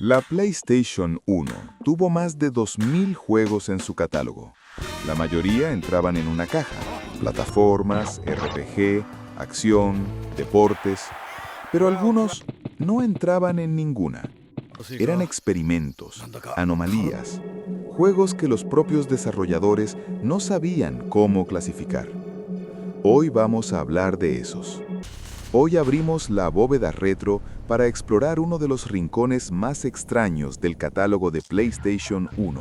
La PlayStation 1 tuvo más de 2000 juegos en su catálogo. La mayoría entraban en una caja: plataformas, RPG, acción, deportes, pero algunos no entraban en ninguna. Eran experimentos, anomalías, juegos que los propios desarrolladores no sabían cómo clasificar. Hoy vamos a hablar de esos. Hoy abrimos la bóveda retro para explorar uno de los rincones más extraños del catálogo de PlayStation 1,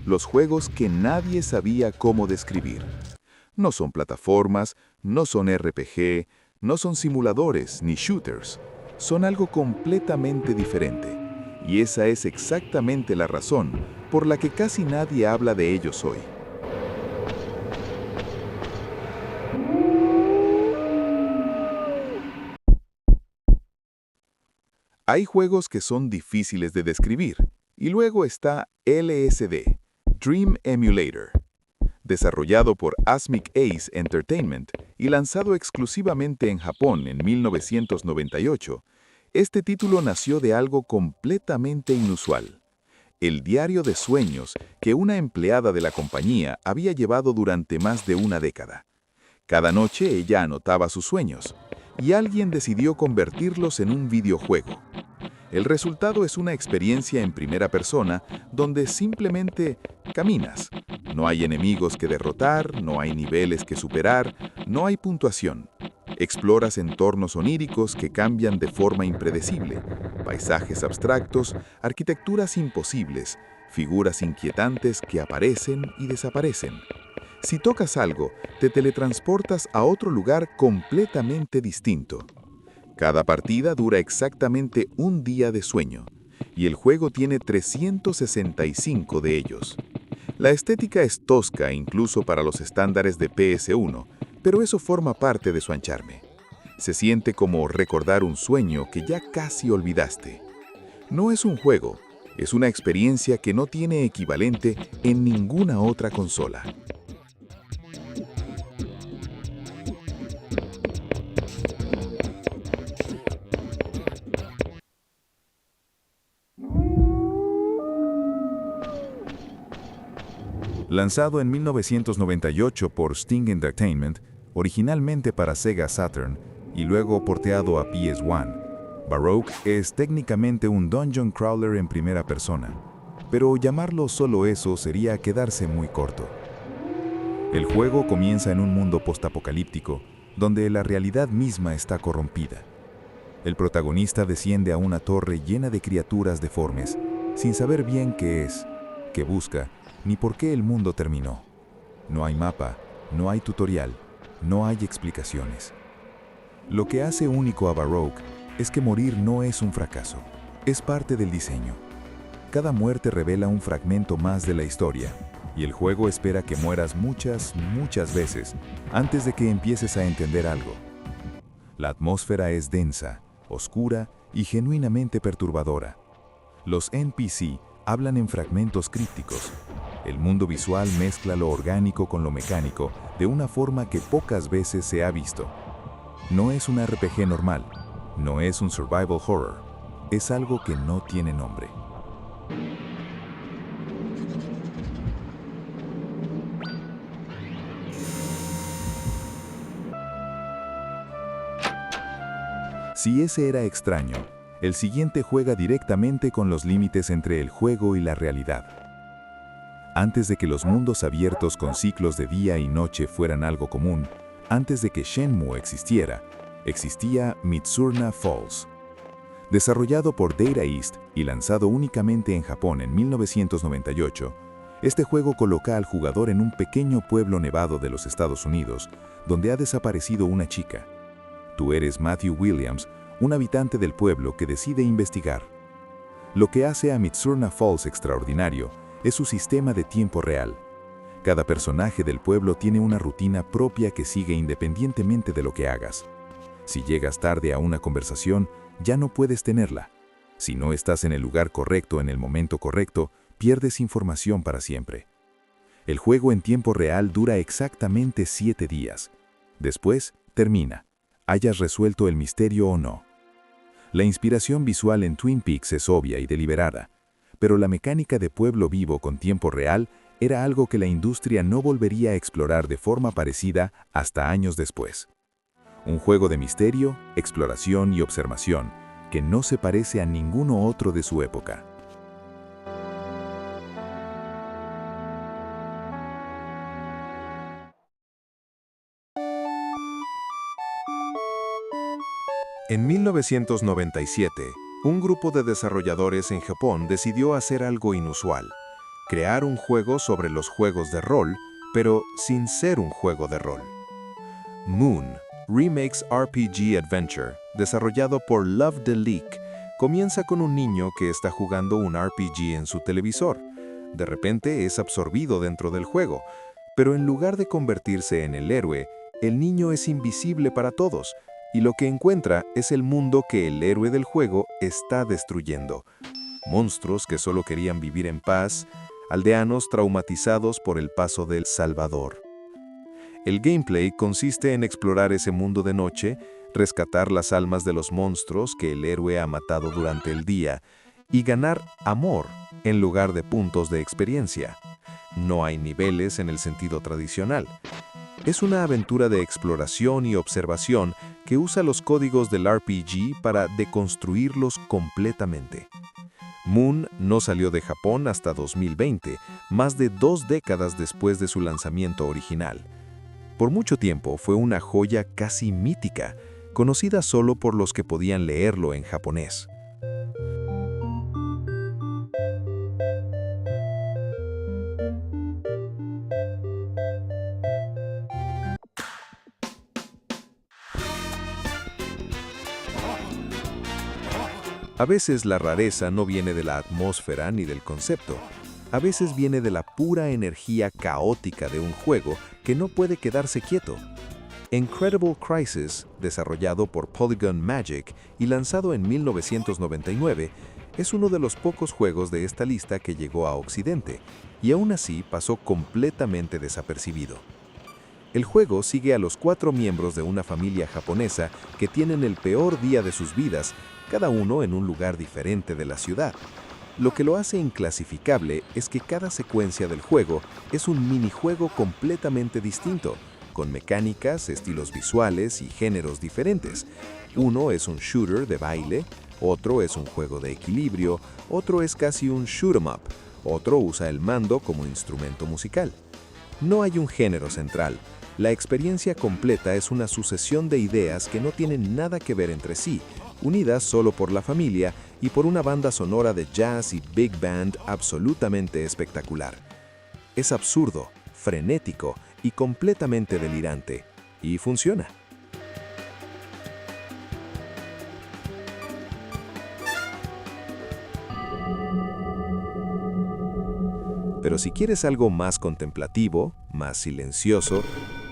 los juegos que nadie sabía cómo describir. No son plataformas, no son RPG, no son simuladores ni shooters. Son algo completamente diferente. Y esa es exactamente la razón por la que casi nadie habla de ellos hoy. Hay juegos que son difíciles de describir, y luego está LSD, Dream Emulator. Desarrollado por Asmik Ace Entertainment y lanzado exclusivamente en Japón en 1998, este título nació de algo completamente inusual: el diario de sueños que una empleada de la compañía había llevado durante más de una década. Cada noche ella anotaba sus sueños, y alguien decidió convertirlos en un videojuego. El resultado es una experiencia en primera persona donde simplemente caminas. No hay enemigos que derrotar, no hay niveles que superar, no hay puntuación. Exploras entornos oníricos que cambian de forma impredecible, paisajes abstractos, arquitecturas imposibles, figuras inquietantes que aparecen y desaparecen. Si tocas algo, te teletransportas a otro lugar completamente distinto. Cada partida dura exactamente un día de sueño, y el juego tiene 365 de ellos. La estética es tosca incluso para los estándares de PS1, pero eso forma parte de su encharme. Se siente como recordar un sueño que ya casi olvidaste. No es un juego, es una experiencia que no tiene equivalente en ninguna otra consola. Lanzado en 1998 por Sting Entertainment, originalmente para Sega Saturn y luego porteado a PS1, Baroque es técnicamente un dungeon crawler en primera persona, pero llamarlo solo eso sería quedarse muy corto. El juego comienza en un mundo postapocalíptico, donde la realidad misma está corrompida. El protagonista desciende a una torre llena de criaturas deformes, sin saber bien qué es, qué busca, ni por qué el mundo terminó. No hay mapa, no hay tutorial, no hay explicaciones. Lo que hace único a Baroque es que morir no es un fracaso, es parte del diseño. Cada muerte revela un fragmento más de la historia, y el juego espera que mueras muchas veces antes de que empieces a entender algo. La atmósfera es densa, oscura y genuinamente perturbadora. Los NPC hablan en fragmentos crípticos. El mundo visual mezcla lo orgánico con lo mecánico de una forma que pocas veces se ha visto. No es un RPG normal, no es un survival horror, es algo que no tiene nombre. Si ese era extraño, el siguiente juega directamente con los límites entre el juego y la realidad. Antes de que los mundos abiertos con ciclos de día y noche fueran algo común, antes de que Shenmue existía Midsommar Falls. Desarrollado por Data East y lanzado únicamente en Japón en 1998, este juego coloca al jugador en un pequeño pueblo nevado de los Estados Unidos, donde ha desaparecido una chica. Tú eres Matthew Williams, un habitante del pueblo que decide investigar. Lo que hace a Midsommar Falls extraordinario es su sistema de tiempo real. Cada personaje del pueblo tiene una rutina propia que sigue independientemente de lo que hagas. Si llegas tarde a una conversación, ya no puedes tenerla. Si no estás en el lugar correcto en el momento correcto, pierdes información para siempre. El juego en tiempo real dura exactamente 7 días. Después, termina, hayas resuelto el misterio o no. La inspiración visual en Twin Peaks es obvia y deliberada, pero la mecánica de pueblo vivo con tiempo real era algo que la industria no volvería a explorar de forma parecida hasta años después. Un juego de misterio, exploración y observación que no se parece a ninguno otro de su época. En 1997, un grupo de desarrolladores en Japón decidió hacer algo inusual: crear un juego sobre los juegos de rol, pero sin ser un juego de rol. Moon, Remakes RPG Adventure, desarrollado por Love the Leak, comienza con un niño que está jugando un RPG en su televisor. De repente es absorbido dentro del juego, pero en lugar de convertirse en el héroe, el niño es invisible para todos, y lo que encuentra es el mundo que el héroe del juego está destruyendo. Monstruos que solo querían vivir en paz, aldeanos traumatizados por el paso del Salvador. El gameplay consiste en explorar ese mundo de noche, rescatar las almas de los monstruos que el héroe ha matado durante el día y ganar amor en lugar de puntos de experiencia. No hay niveles en el sentido tradicional. Es una aventura de exploración y observación que usa los códigos del RPG para deconstruirlos completamente. Moon no salió de Japón hasta 2020, más de 2 décadas después de su lanzamiento original. Por mucho tiempo fue una joya casi mítica, conocida solo por los que podían leerlo en japonés. A veces la rareza no viene de la atmósfera ni del concepto. A veces viene de la pura energía caótica de un juego que no puede quedarse quieto. Incredible Crisis, desarrollado por Polygon Magic y lanzado en 1999, es uno de los pocos juegos de esta lista que llegó a Occidente, y aún así pasó completamente desapercibido. El juego sigue a los 4 miembros de una familia japonesa que tienen el peor día de sus vidas, cada uno en un lugar diferente de la ciudad. Lo que lo hace inclasificable es que cada secuencia del juego es un minijuego completamente distinto, con mecánicas, estilos visuales y géneros diferentes. Uno es un shooter de baile, otro es un juego de equilibrio, otro es casi un shoot 'em up, otro usa el mando como instrumento musical. No hay un género central. La experiencia completa es una sucesión de ideas que no tienen nada que ver entre sí, unidas solo por la familia y por una banda sonora de jazz y big band absolutamente espectacular. Es absurdo, frenético y completamente delirante, y funciona. Pero si quieres algo más contemplativo, más silencioso,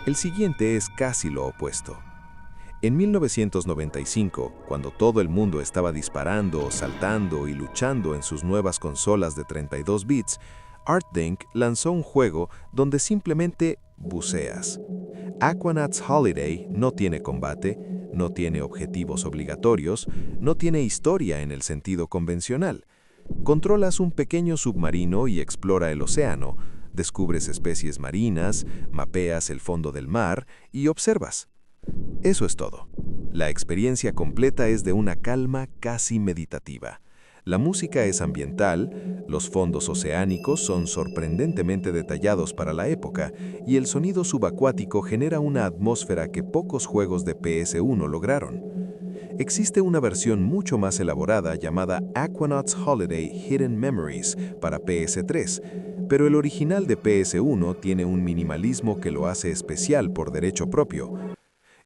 el siguiente es casi lo opuesto. En 1995, cuando todo el mundo estaba disparando, saltando y luchando en sus nuevas consolas de 32 bits, ArtThink lanzó un juego donde simplemente buceas. Aquanauts Holiday no tiene combate, no tiene objetivos obligatorios, no tiene historia en el sentido convencional. Controlas un pequeño submarino y explora el océano, descubres especies marinas, mapeas el fondo del mar y observas. Eso es todo. La experiencia completa es de una calma casi meditativa. La música es ambiental, los fondos oceánicos son sorprendentemente detallados para la época y el sonido subacuático genera una atmósfera que pocos juegos de PS1 lograron. Existe una versión mucho más elaborada llamada Aquanauts Holiday Hidden Memories para PS3, pero el original de PS1 tiene un minimalismo que lo hace especial por derecho propio.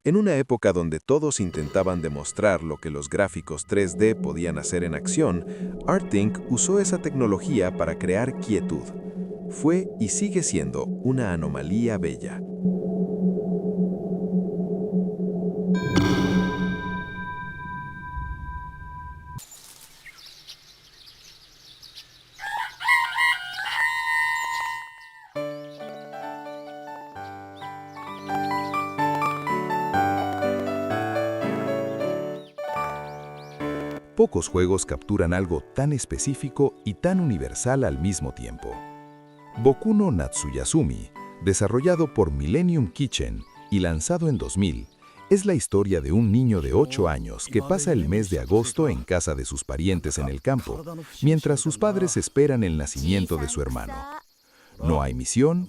En una época donde todos intentaban demostrar lo que los gráficos 3D podían hacer en acción, ArtThink usó esa tecnología para crear quietud. Fue y sigue siendo una anomalía bella. Pocos juegos capturan algo tan específico y tan universal al mismo tiempo. Boku no Natsuyasumi, desarrollado por Millennium Kitchen y lanzado en 2000, es la historia de un niño de 8 años que pasa el mes de agosto en casa de sus parientes en el campo, mientras sus padres esperan el nacimiento de su hermano. No hay misión,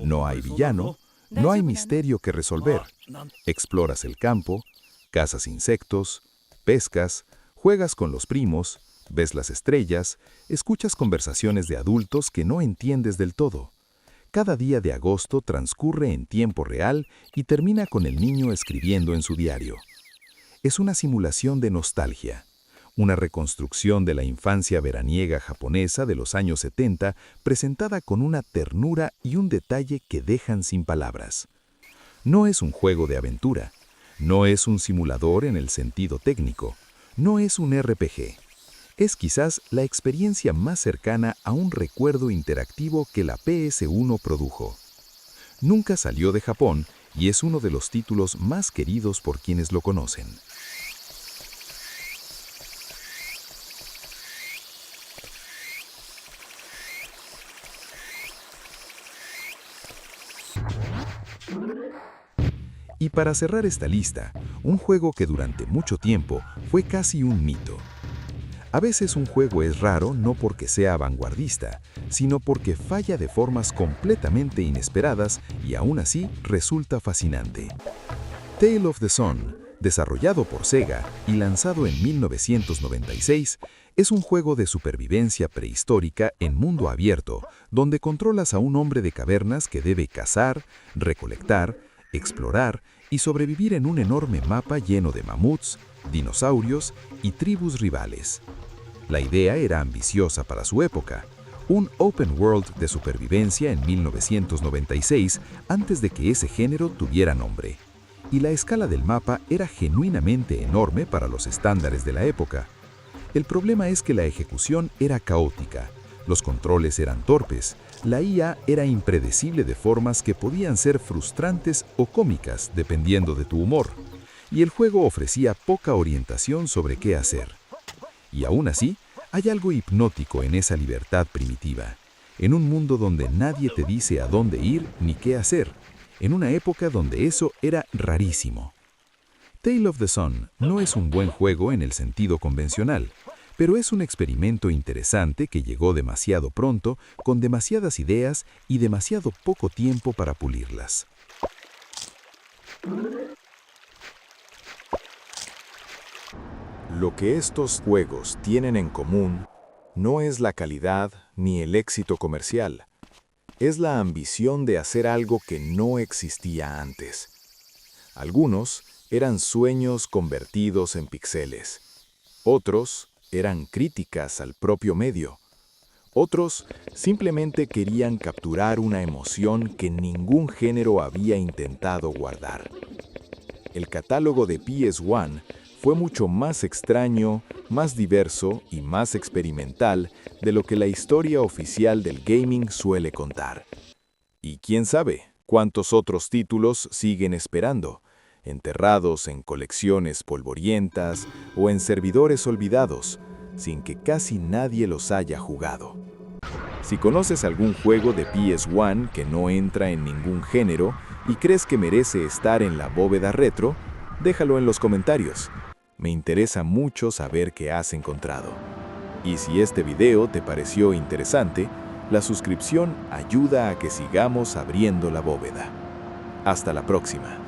no hay villano, no hay misterio que resolver. Exploras el campo, cazas insectos, pescas, juegas con los primos, ves las estrellas, escuchas conversaciones de adultos que no entiendes del todo. Cada día de agosto transcurre en tiempo real y termina con el niño escribiendo en su diario. Es una simulación de nostalgia, una reconstrucción de la infancia veraniega japonesa de los años 70, presentada con una ternura y un detalle que dejan sin palabras. No es un juego de aventura, no es un simulador en el sentido técnico, no es un RPG. Es quizás la experiencia más cercana a un recuerdo interactivo que la PS1 produjo. Nunca salió de Japón y es uno de los títulos más queridos por quienes lo conocen. Y para cerrar esta lista, un juego que durante mucho tiempo fue casi un mito. A veces un juego es raro no porque sea vanguardista, sino porque falla de formas completamente inesperadas y aún así resulta fascinante. Tale of the Sun, desarrollado por Sega y lanzado en 1996, es un juego de supervivencia prehistórica en mundo abierto, donde controlas a un hombre de cavernas que debe cazar, recolectar, explorar y sobrevivir en un enorme mapa lleno de mamuts, dinosaurios y tribus rivales. La idea era ambiciosa para su época, un open world de supervivencia en 1996 antes de que ese género tuviera nombre. Y la escala del mapa era genuinamente enorme para los estándares de la época. El problema es que la ejecución era caótica, los controles eran torpes, la IA era impredecible de formas que podían ser frustrantes o cómicas dependiendo de tu humor, y el juego ofrecía poca orientación sobre qué hacer. Y aún así, hay algo hipnótico en esa libertad primitiva, en un mundo donde nadie te dice a dónde ir ni qué hacer, en una época donde eso era rarísimo. Tale of the Sun no es un buen juego en el sentido convencional, pero es un experimento interesante que llegó demasiado pronto, con demasiadas ideas y demasiado poco tiempo para pulirlas. Lo que estos juegos tienen en común no es la calidad ni el éxito comercial, es la ambición de hacer algo que no existía antes. Algunos eran sueños convertidos en píxeles, otros eran críticas al propio medio, otros simplemente querían capturar una emoción que ningún género había intentado guardar. El catálogo de PS1 fue mucho más extraño, más diverso y más experimental de lo que la historia oficial del gaming suele contar. Y quién sabe cuántos otros títulos siguen esperando, enterrados en colecciones polvorientas o en servidores olvidados, sin que casi nadie los haya jugado. Si conoces algún juego de PS1 que no entra en ningún género y crees que merece estar en la bóveda retro, déjalo en los comentarios. Me interesa mucho saber qué has encontrado. Y si este video te pareció interesante, la suscripción ayuda a que sigamos abriendo la bóveda. Hasta la próxima.